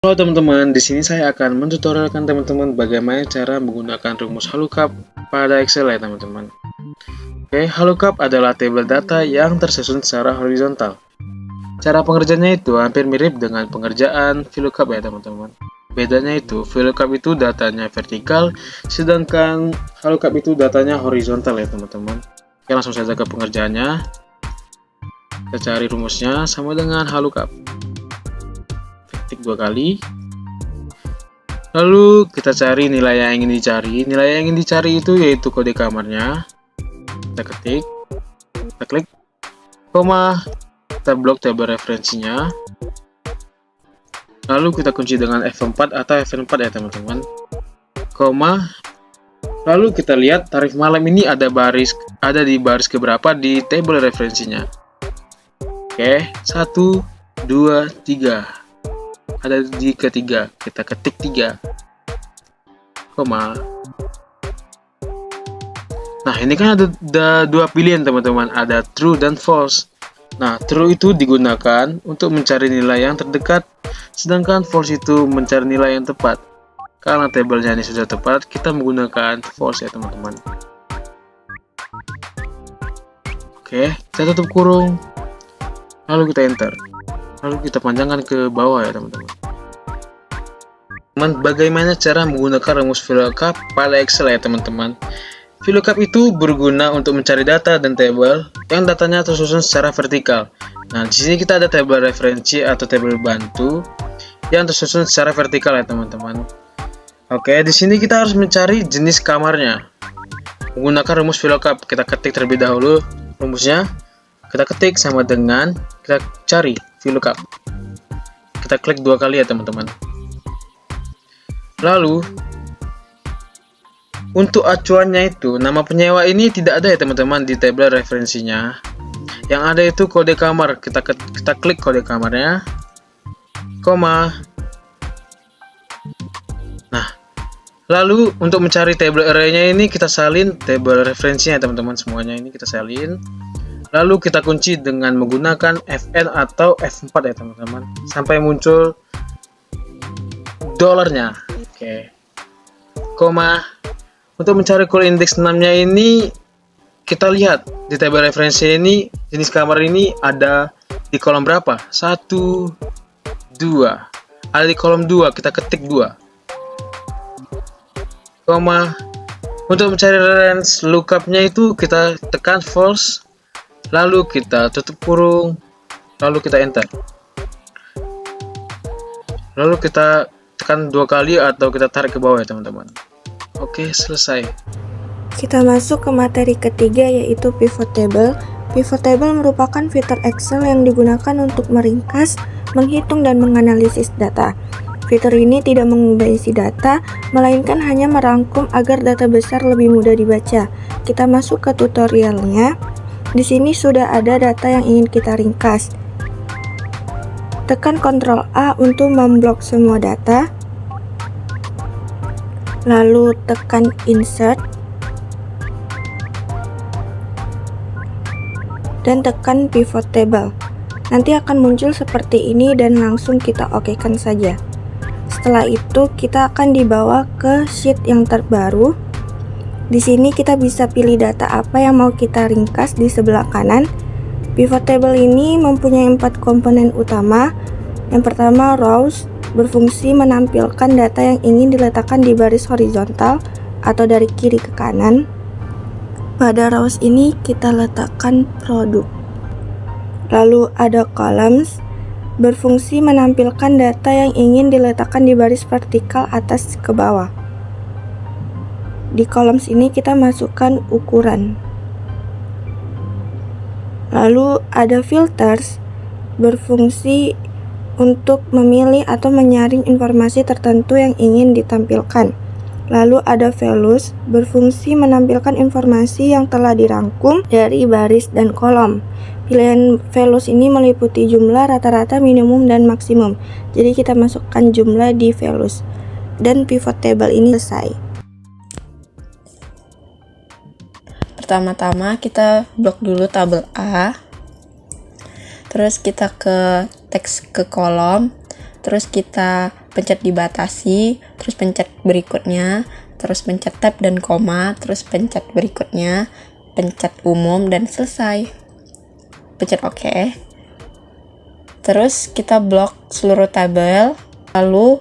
Halo teman-teman, di sini saya akan mentutorialkan teman-teman bagaimana cara menggunakan rumus VLOOKUP pada Excel ya teman-teman. Oke, VLOOKUP adalah tabel data yang tersusun secara horizontal. Cara pengerjaannya itu hampir mirip dengan pengerjaan VLOOKUP ya teman-teman. Bedanya itu, VLOOKUP itu datanya vertikal, sedangkan VLOOKUP itu datanya horizontal ya teman-teman. Oke, langsung saja ke pengerjaannya. Kita cari rumusnya sama dengan VLOOKUP. Ketik 2 kali. Lalu kita cari nilai yang ingin dicari. Nilai yang ingin dicari itu yaitu kode kamarnya. Kita ketik, kita klik, koma, kita blok tabel referensinya. Lalu kita kunci dengan F4 atau F4 ya teman-teman. Koma. Lalu kita lihat tarif malam ini ada di baris keberapa di tabel referensinya. Oke, 1, 2, 3. Ada di ketiga, kita ketik 3, koma. Nah, ini kan ada dua pilihan teman-teman, ada true dan false. Nah, true itu digunakan untuk mencari nilai yang terdekat, sedangkan false itu mencari nilai yang tepat. Karena tabelnya ini sudah tepat, kita menggunakan false ya teman-teman. Oke, kita tutup kurung, lalu kita enter. Lalu kita panjangkan ke bawah ya teman-teman. Bagaimana cara menggunakan rumus VLOOKUP pada Excel ya teman-teman? VLOOKUP itu berguna untuk mencari data dan tabel yang datanya tersusun secara vertikal. Nah, di sini kita ada tabel referensi atau tabel bantu yang tersusun secara vertikal ya teman-teman. Oke, di sini kita harus mencari jenis kamarnya. Menggunakan rumus VLOOKUP, kita ketik terlebih dahulu rumusnya. Kita ketik sama dengan kita cari VLOOKUP. Kita klik 2 kali ya teman-teman. Lalu untuk acuannya itu nama penyewa ini tidak ada ya teman-teman di tabel referensinya. Yang ada itu kode kamar. Kita klik kode kamarnya, koma. Nah, lalu untuk mencari tabel array-nya ini kita salin tabel referensinya teman-teman, semuanya ini kita salin. Lalu kita kunci dengan menggunakan Fn atau F4 ya teman-teman, sampai muncul dolarnya. Oke, koma. Untuk mencari call index 6-nya ini, kita lihat di tabel referensi ini jenis kamar ini ada di kolom berapa? 1, 2. Ada di kolom 2, kita ketik 2, koma. Untuk mencari range lookup-nya itu kita tekan false, lalu kita tutup kurung, lalu kita enter. Lalu kita tekan 2 kali atau kita tarik ke bawah ya teman-teman. Oke, selesai. Kita masuk ke materi ketiga, yaitu pivot table. Pivot table merupakan fitur Excel yang digunakan untuk meringkas, menghitung, dan menganalisis data. Fitur ini tidak mengubah isi data, melainkan hanya merangkum agar data besar lebih mudah dibaca. Kita masuk ke tutorialnya. Di sini sudah ada data yang ingin kita ringkas. Tekan Ctrl A untuk memblok semua data. Lalu tekan Insert. Dan tekan Pivot Table. Nanti akan muncul seperti ini dan langsung kita okekan saja. Setelah itu kita akan dibawa ke sheet yang terbaru. Di sini kita bisa pilih data apa yang mau kita ringkas di sebelah kanan. Pivot table ini mempunyai 4 komponen utama. Yang pertama, rows, berfungsi menampilkan data yang ingin diletakkan di baris horizontal atau dari kiri ke kanan. Pada rows ini kita letakkan produk. Lalu ada columns, berfungsi menampilkan data yang ingin diletakkan di baris vertikal atas ke bawah. Di columns ini kita masukkan ukuran. Lalu ada filters, berfungsi untuk memilih atau menyaring informasi tertentu yang ingin ditampilkan. Lalu ada values, berfungsi menampilkan informasi yang telah dirangkum dari baris dan kolom. Pilihan values ini meliputi jumlah, rata-rata, minimum, dan maksimum. Jadi kita masukkan jumlah di values. Dan pivot table ini selesai. Pertama-tama kita blok dulu tabel A, terus kita ke teks ke kolom, terus kita pencet dibatasi, terus pencet berikutnya, terus pencet tab dan koma, terus pencet berikutnya, pencet umum, dan selesai. Pencet OK. Terus kita blok seluruh tabel, lalu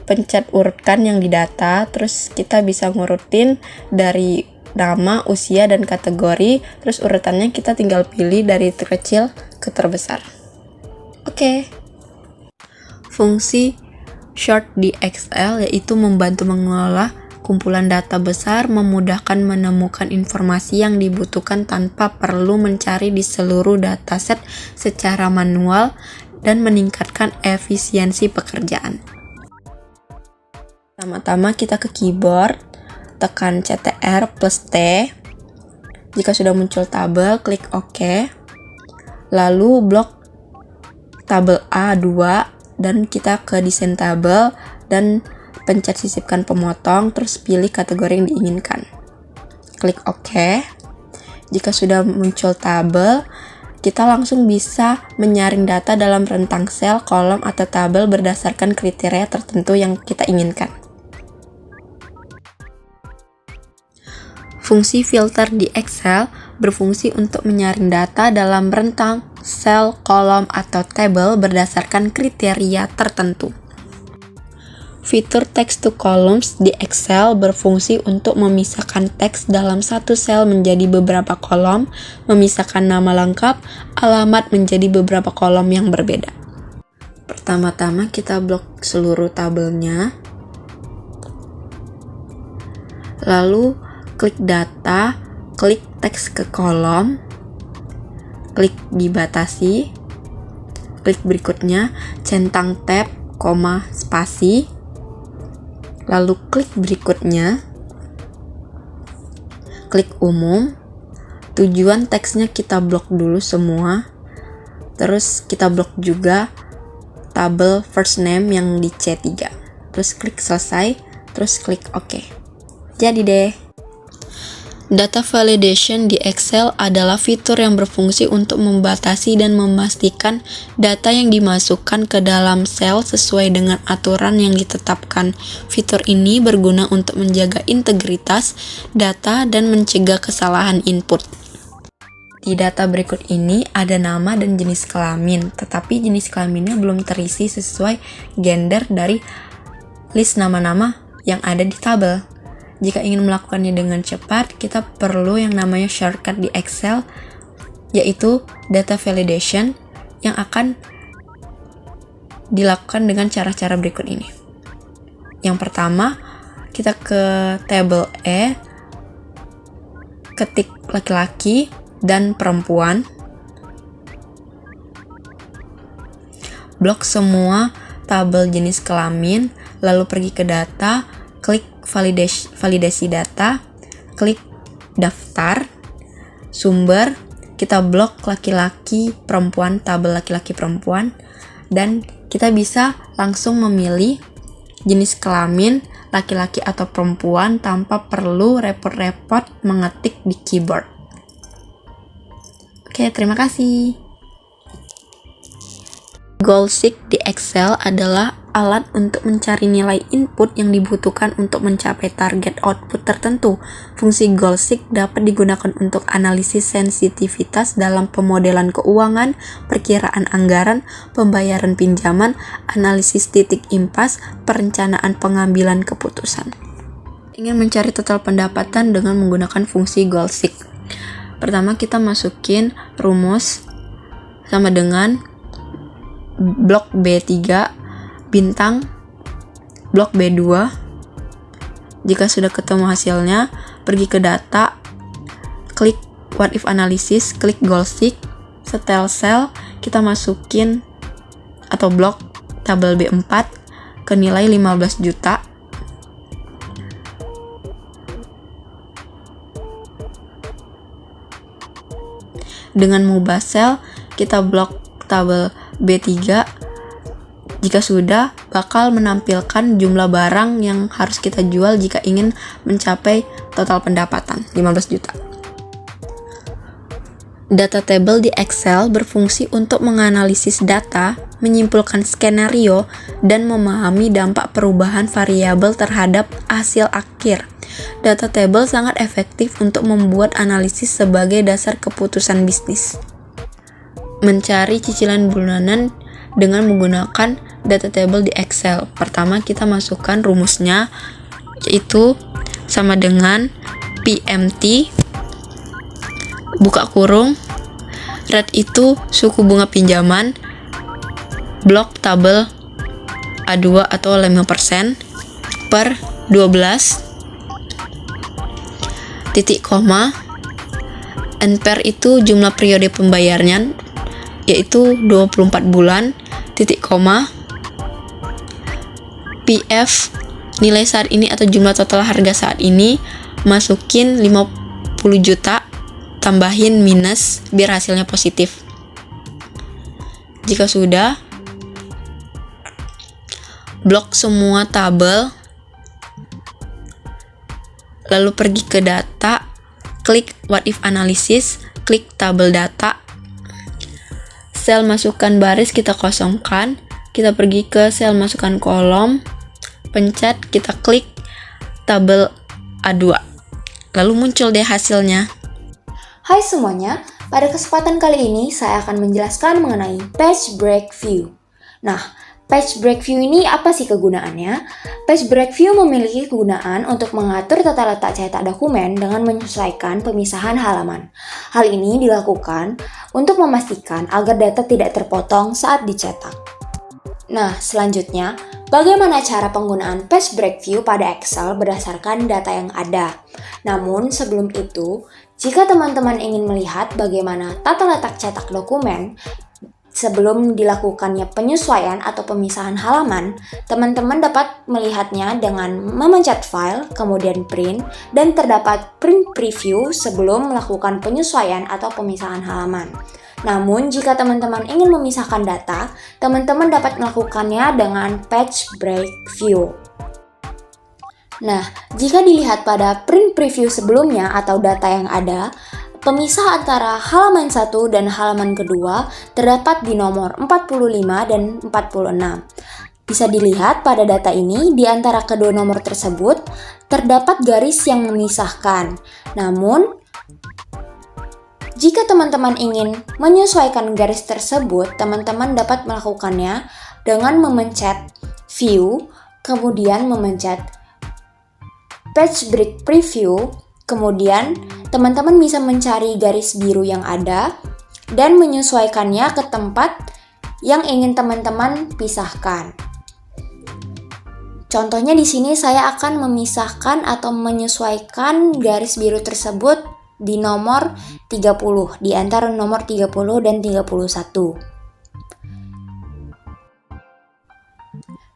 pencet urutkan yang didata, terus kita bisa ngurutin dari nama, usia, dan kategori, terus urutannya kita tinggal pilih dari terkecil ke terbesar. Oke. Fungsi sort di Excel yaitu membantu mengelola kumpulan data besar, memudahkan menemukan informasi yang dibutuhkan tanpa perlu mencari di seluruh dataset secara manual, dan meningkatkan efisiensi pekerjaan. Pertama-tama kita ke keyboard, tekan CTR plus T. Jika sudah muncul tabel, klik OK. Lalu blok tabel A2 dan kita ke desain tabel dan pencet sisipkan pemotong, terus pilih kategori yang diinginkan. Klik OK. Jika sudah muncul tabel, kita langsung bisa menyaring data dalam rentang sel, kolom, atau tabel berdasarkan kriteria tertentu yang kita inginkan. Fungsi filter di Excel berfungsi untuk menyaring data dalam rentang, sel, kolom, atau tabel berdasarkan kriteria tertentu. Fitur text to columns di Excel berfungsi untuk memisahkan teks dalam satu sel menjadi beberapa kolom, memisahkan nama lengkap, alamat menjadi beberapa kolom yang berbeda. Pertama-tama kita blok seluruh tabelnya, lalu klik data, klik teks ke kolom, klik dibatasi, klik berikutnya, centang tab, koma, spasi, lalu klik berikutnya, klik umum. Tujuan teksnya kita blok dulu semua, terus kita blok juga tabel first name yang di C3, terus klik selesai, terus klik OK. Jadi deh. Data validation di Excel adalah fitur yang berfungsi untuk membatasi dan memastikan data yang dimasukkan ke dalam sel sesuai dengan aturan yang ditetapkan. Fitur ini berguna untuk menjaga integritas data dan mencegah kesalahan input. Di data berikut ini ada nama dan jenis kelamin, tetapi jenis kelaminnya belum terisi sesuai gender dari list nama-nama yang ada di tabel. Jika ingin melakukannya dengan cepat, kita perlu yang namanya shortcut di Excel, yaitu data validation, yang akan dilakukan dengan cara-cara berikut ini. Yang pertama, kita ke tabel E, ketik laki-laki dan perempuan, blok semua tabel jenis kelamin, lalu pergi ke data, klik validasi data, klik daftar, sumber, kita blok laki-laki perempuan, tabel laki-laki perempuan, dan kita bisa langsung memilih jenis kelamin laki-laki atau perempuan tanpa perlu repot-repot mengetik di keyboard. Oke, terima kasih. Goalseek di Excel adalah alat untuk mencari nilai input yang dibutuhkan untuk mencapai target output tertentu. Fungsi Goalseek dapat digunakan untuk analisis sensitivitas dalam pemodelan keuangan, perkiraan anggaran, pembayaran pinjaman, analisis titik impas, perencanaan pengambilan keputusan. Ingin mencari total pendapatan dengan menggunakan fungsi Goalseek. Pertama kita masukin rumus sama dengan blok B3 bintang blok B2. Jika sudah ketemu hasilnya, pergi ke data, klik what if analysis, klik Goalseek, setel sel, kita masukin atau blok tabel B4 ke nilai 15 juta. Dengan mengubah sel, kita blok tabel B3. Jika sudah, bakal menampilkan jumlah barang yang harus kita jual jika ingin mencapai total pendapatan 15 juta. Data table di Excel berfungsi untuk menganalisis data menyimpulkan skenario, dan memahami dampak perubahan variabel terhadap hasil akhir. Data table sangat efektif untuk membuat analisis sebagai dasar keputusan bisnis. Mencari cicilan bulanan dengan menggunakan data table di Excel. Pertama, kita masukkan rumusnya, yaitu sama dengan PMT buka kurung rate itu suku bunga pinjaman, blok tabel A2 atau 5% per 12 titik koma, NPR itu jumlah periode pembayarannya, yaitu 24 bulan, titik koma, PF nilai saat ini atau jumlah total harga saat ini, masukin 50 juta, tambahin minus biar hasilnya positif. Jika sudah, blok semua tabel, lalu pergi ke data, klik what if analysis, klik tabel data, sel masukkan baris kita kosongkan, kita pergi ke sel masukkan kolom, pencet, kita klik tabel A2, lalu muncul deh hasilnya. Hai semuanya, pada kesempatan kali ini saya akan menjelaskan mengenai Page Break View. Nah, Page Break View ini apa sih kegunaannya? Page Break View memiliki kegunaan untuk mengatur tata letak cetak dokumen dengan menyesuaikan pemisahan halaman. Hal ini dilakukan untuk memastikan agar data tidak terpotong saat dicetak. Nah, selanjutnya, bagaimana cara penggunaan Page Break View pada Excel berdasarkan data yang ada? Namun, sebelum itu, jika teman-teman ingin melihat bagaimana tata letak cetak dokumen sebelum dilakukannya penyesuaian atau pemisahan halaman, teman-teman dapat melihatnya dengan memencet file, kemudian print, dan terdapat print preview sebelum melakukan penyesuaian atau pemisahan halaman. Namun, jika teman-teman ingin memisahkan data, teman-teman dapat melakukannya dengan Page Break View. Nah, jika dilihat pada print preview sebelumnya atau data yang ada, pemisah antara halaman 1 dan halaman kedua terdapat di nomor 45 dan 46. Bisa dilihat pada data ini, di antara kedua nomor tersebut terdapat garis yang memisahkan. Namun, jika teman-teman ingin menyesuaikan garis tersebut, teman-teman dapat melakukannya dengan memencet View, kemudian memencet Page Break Preview, kemudian teman-teman bisa mencari garis biru yang ada dan menyesuaikannya ke tempat yang ingin teman-teman pisahkan. Contohnya di sini saya akan memisahkan atau menyesuaikan garis biru tersebut di nomor 30, di antara nomor 30 dan 31.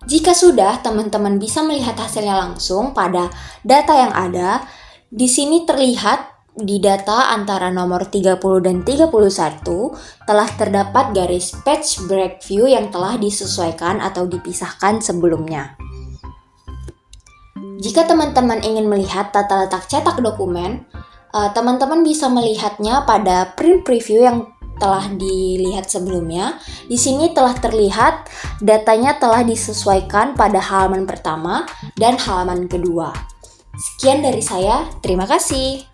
Jika sudah, teman-teman bisa melihat hasilnya langsung pada data yang ada. Di sini terlihat di data antara nomor 30 dan 31 telah terdapat garis Page Break View yang telah disesuaikan atau dipisahkan sebelumnya. Jika teman-teman ingin melihat tata letak cetak dokumen, teman-teman bisa melihatnya pada print preview yang telah dilihat sebelumnya. Di sini telah terlihat datanya telah disesuaikan pada halaman pertama dan halaman kedua. Sekian dari saya, terima kasih.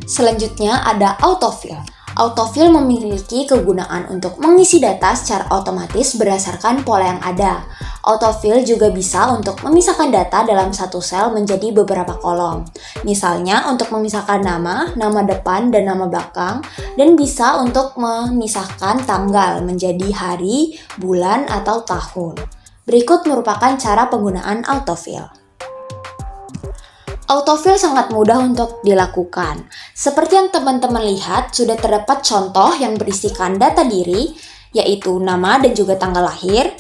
Selanjutnya ada autofill. Autofill memiliki kegunaan untuk mengisi data secara otomatis berdasarkan pola yang ada. Autofill juga bisa untuk memisahkan data dalam satu sel menjadi beberapa kolom. Misalnya untuk memisahkan nama, nama depan, dan nama belakang, dan bisa untuk memisahkan tanggal menjadi hari, bulan, atau tahun. Berikut merupakan cara penggunaan autofill. Autofill sangat mudah untuk dilakukan. Seperti yang teman-teman lihat, sudah terdapat contoh yang berisikan data diri, yaitu nama dan juga tanggal lahir,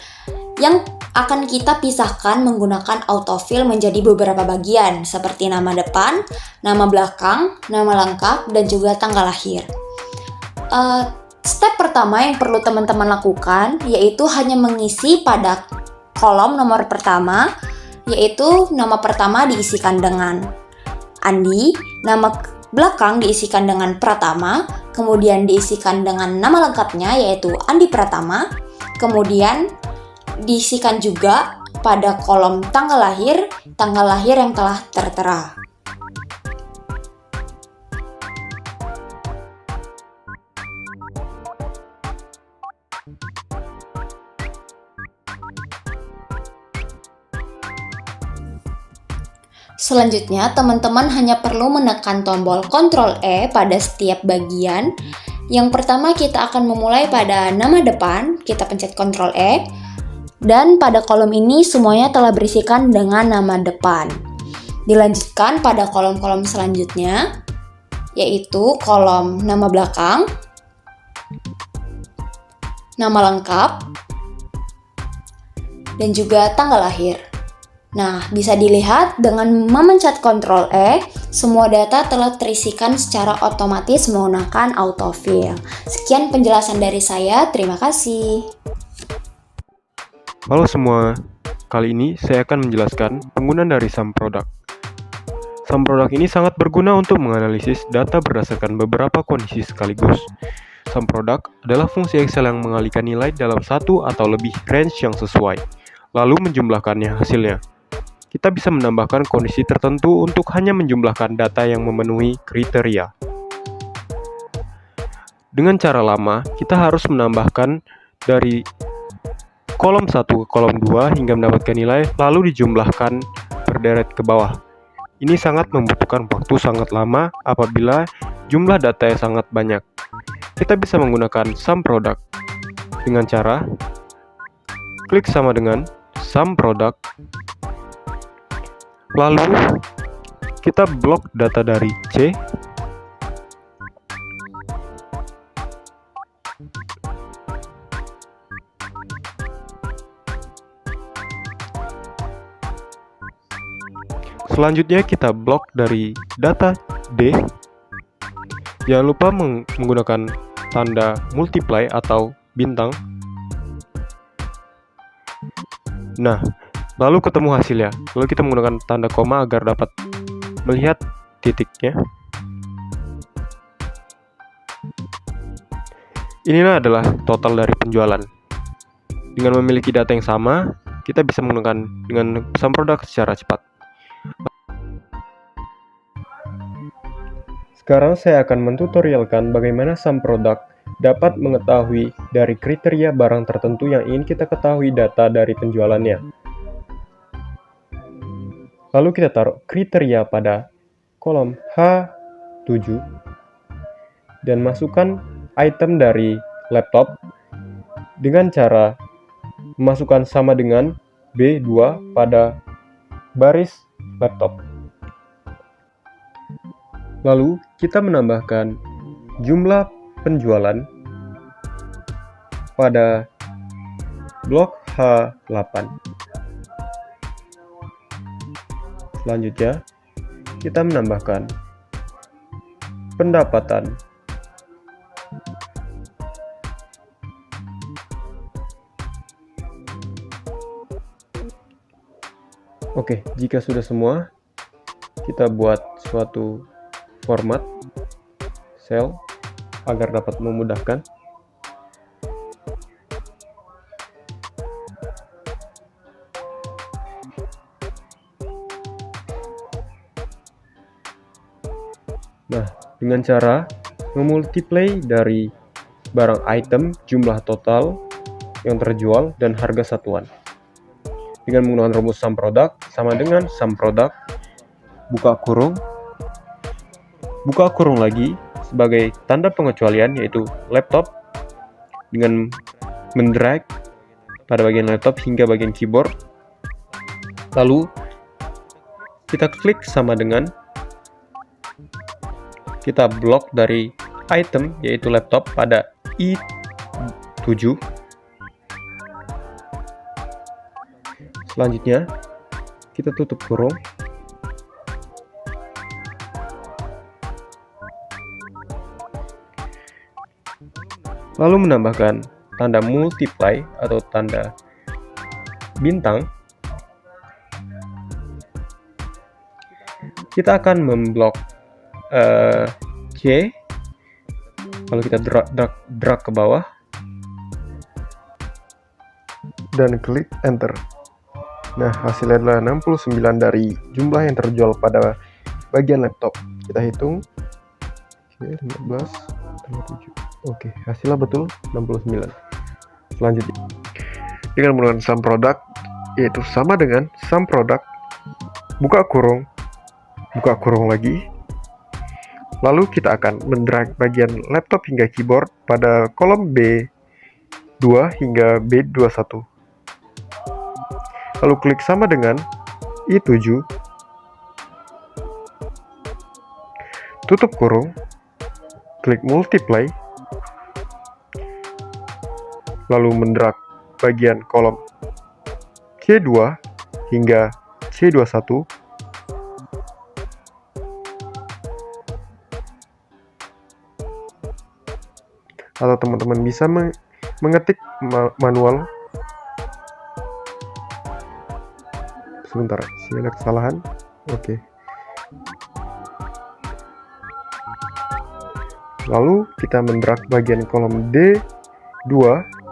yang akan kita pisahkan menggunakan autofill menjadi beberapa bagian, seperti nama depan, nama belakang, nama lengkap, dan juga tanggal lahir. Step pertama yang perlu teman-teman lakukan, yaitu hanya mengisi pada kolom nomor pertama, yaitu nama pertama diisikan dengan Andi, nama belakang diisikan dengan Pratama, kemudian diisikan dengan nama lengkapnya yaitu Andi Pratama, Kemudian diisikan juga pada kolom tanggal lahir yang telah tertera. Selanjutnya, teman-teman hanya perlu menekan tombol Ctrl E pada setiap bagian. Yang pertama, kita akan memulai pada nama depan, kita pencet Ctrl E. Dan pada kolom ini semuanya telah berisikan dengan nama depan. Dilanjutkan pada kolom-kolom selanjutnya, yaitu kolom nama belakang, nama lengkap, dan juga tanggal lahir. Nah, bisa dilihat dengan memencet Ctrl E, semua data telah terisikan secara otomatis menggunakan autofill. Sekian penjelasan dari saya, terima kasih. Halo semua, kali ini saya akan menjelaskan penggunaan dari sum product. Sum product ini sangat berguna untuk menganalisis data berdasarkan beberapa kondisi sekaligus. Sum product adalah fungsi Excel yang mengalihkan nilai dalam satu atau lebih range yang sesuai, lalu menjumlahkannya hasilnya. Kita bisa menambahkan kondisi tertentu untuk hanya menjumlahkan data yang memenuhi kriteria. Dengan cara lama, kita harus menambahkan dari kolom 1 ke kolom 2 hingga mendapatkan nilai, lalu dijumlahkan berderet ke bawah. Ini sangat membutuhkan waktu sangat lama apabila jumlah data yang sangat banyak. Kita bisa menggunakan sum product dengan cara klik sama dengan sum product, lalu kita blok data dari C, selanjutnya kita blok dari data D. Jangan lupa menggunakan tanda multiply atau bintang. Nah, lalu ketemu hasilnya. Lalu kita menggunakan tanda koma agar dapat melihat titiknya. Inilah adalah total dari penjualan. Dengan memiliki data yang sama, kita bisa menggunakan dengan sum product secara cepat. Sekarang saya akan mentutorialkan bagaimana sum product dapat mengetahui dari kriteria barang tertentu yang ingin kita ketahui data dari penjualannya. Lalu kita taruh kriteria pada kolom H7 dan masukkan item dari laptop dengan cara memasukkan sama dengan B2 pada baris laptop. Lalu kita menambahkan jumlah penjualan pada blok H8. Selanjutnya, kita menambahkan pendapatan. Oke, jika sudah semua, kita buat suatu format cell agar dapat memudahkan. Nah, dengan cara memultiply dari barang item, jumlah total yang terjual, dan harga satuan. Dengan menggunakan rumus sum product sama dengan sum product buka kurung lagi sebagai tanda pengecualian, yaitu laptop, dengan mendrag pada bagian laptop hingga bagian keyboard. Lalu kita klik sama dengan kita blok dari item, yaitu laptop, pada I7. Selanjutnya kita tutup kurung. Lalu menambahkan tanda multiply atau tanda bintang. Kita akan memblok C, lalu kita drag ke bawah. dan klik enter. Nah, hasilnya adalah 69 dari jumlah yang terjual pada bagian laptop. Kita hitung. Oke, 15 tambah 7. Oke, hasilnya betul 69. Selanjutnya, dengan menggunakan sum product, yaitu sama dengan sum product, buka kurung lagi. Lalu kita akan mendrag bagian laptop hingga keyboard pada kolom B2 hingga B21. Lalu klik sama dengan I7, tutup kurung, klik multiply, lalu mendrag bagian kolom C2 hingga C21. Atau teman-teman bisa mengetik manual. Sebentar, sini ada kesalahan. Oke. Lalu kita mendrag bagian kolom D2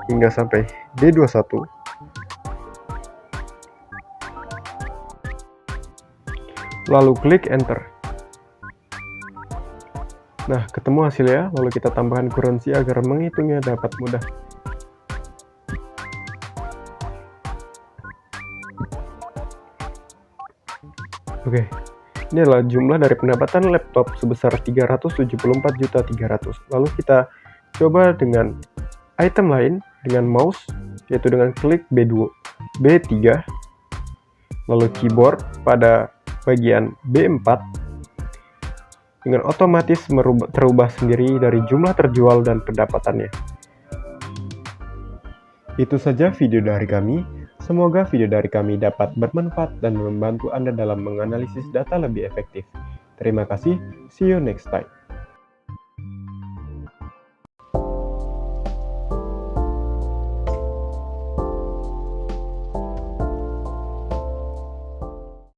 hingga sampai D21. Lalu klik enter. Nah, ketemu hasilnya, lalu kita tambahkan kurensi agar menghitungnya dapat mudah. Oke, ini adalah jumlah dari pendapatan laptop sebesar 374.300.000. Lalu kita coba dengan item lain, dengan mouse, yaitu dengan klik B3, lalu keyboard pada bagian B4, dengan otomatis terubah sendiri dari jumlah terjual dan pendapatannya. Itu saja video dari kami. Semoga video dari kami dapat bermanfaat dan membantu Anda dalam menganalisis data lebih efektif. Terima kasih, see you next time.